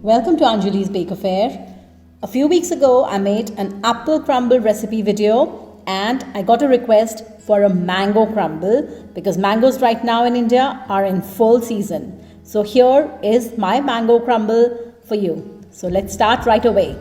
Welcome to AnjalisBakeAffair. A few weeks ago, I made an apple crumble recipe video and I got a request for a mango crumble because mangoes right now in India are in full season. So here is my mango crumble for you. So let's start right away.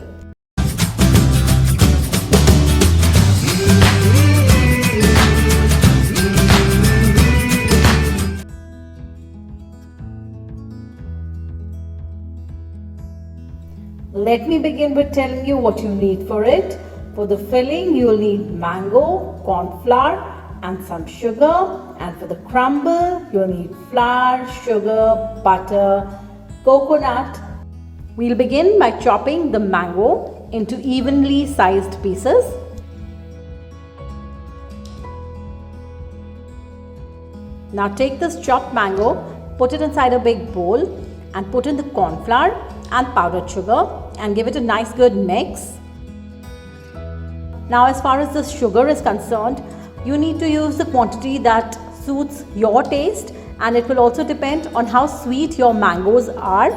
Let me begin with telling you what you need for it. For the filling, you will need mango, corn flour and some sugar. And for the crumble, you will need flour, sugar, butter, coconut. We'll begin by chopping the mango into evenly sized pieces. Now take this chopped mango, put it inside a big bowl and put in the corn flour and powdered sugar and give it a nice good mix. Now as far as the sugar is concerned, you need to use the quantity that suits your taste, and it will also depend on how sweet your mangoes are.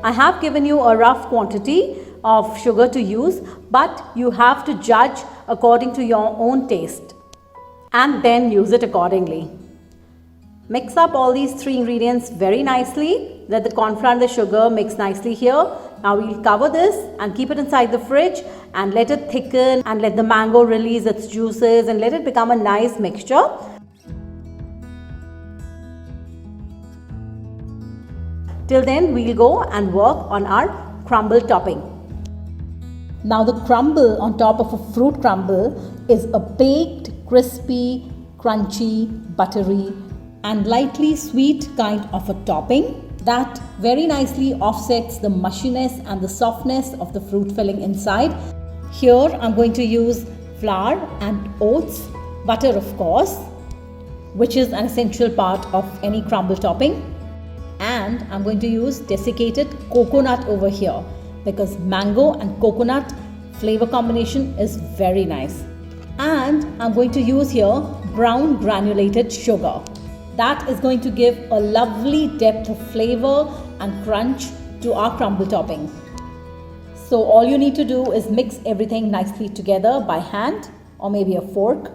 I have given you a rough quantity of sugar to use, but you have to judge according to your own taste and then use it accordingly. Mix up all these three ingredients very nicely. Let the corn flour and the sugar mix nicely here. Now we'll cover this and keep it inside the fridge and let it thicken and let the mango release its juices and let it become a nice mixture. Till then, we'll go and work on our crumble topping. Now the crumble on top of a fruit crumble is a baked, crispy, crunchy, buttery and lightly sweet kind of a topping that very nicely offsets the mushiness and the softness of the fruit filling inside. Here I'm going to use flour and oats, butter of course, which is an essential part of any crumble topping. And I'm going to use desiccated coconut over here because mango and coconut flavor combination is very nice. And I'm going to use here brown granulated sugar. That is going to give a lovely depth of flavor and crunch to our crumble topping. So all you need to do is mix everything nicely together by hand or maybe a fork.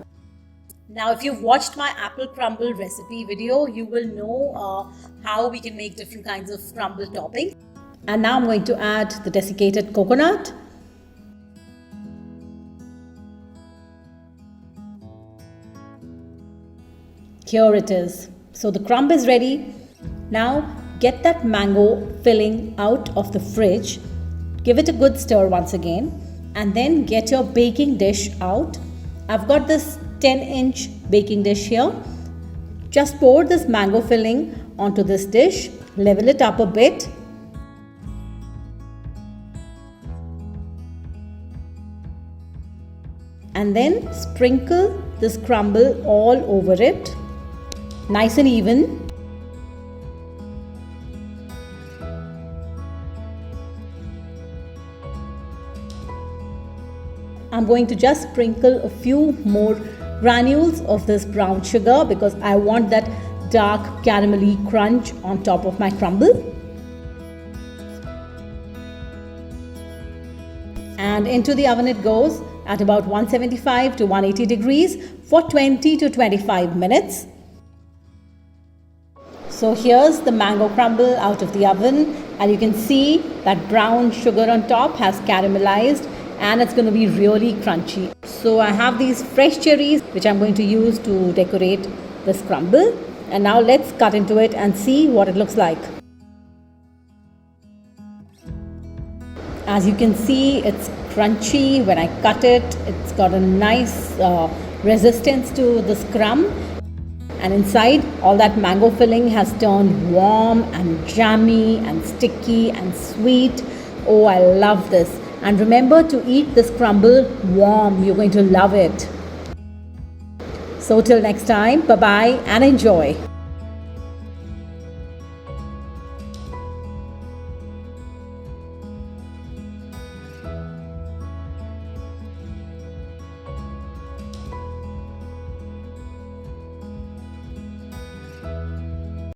Now if you've watched my apple crumble recipe video, you will know how we can make different kinds of crumble topping. And now I'm going to add the desiccated coconut. Here it is. So the crumb is ready. Now get that mango filling out of the fridge. Give it a good stir once again and then get your baking dish out. I've got this 10-inch baking dish here. Just pour this mango filling onto this dish. Level it up a bit. And then sprinkle this crumble all over it. Nice and even. I'm going to just sprinkle a few more granules of this brown sugar because I want that dark caramelly crunch on top of my crumble. And into the oven it goes at about 175 to 180 degrees for 20 to 25 minutes. So here's the mango crumble out of the oven and you can see that brown sugar on top has caramelized and it's going to be really crunchy. So I have these fresh cherries which I'm going to use to decorate this crumble. And now let's cut into it and see what it looks like. As you can see, it's crunchy. When I cut it, it's got a nice resistance to this crumb. And inside, all that mango filling has turned warm and jammy and sticky and sweet. Oh, I love this. And remember to eat this crumble warm. You're going to love it. So till next time, bye-bye and enjoy.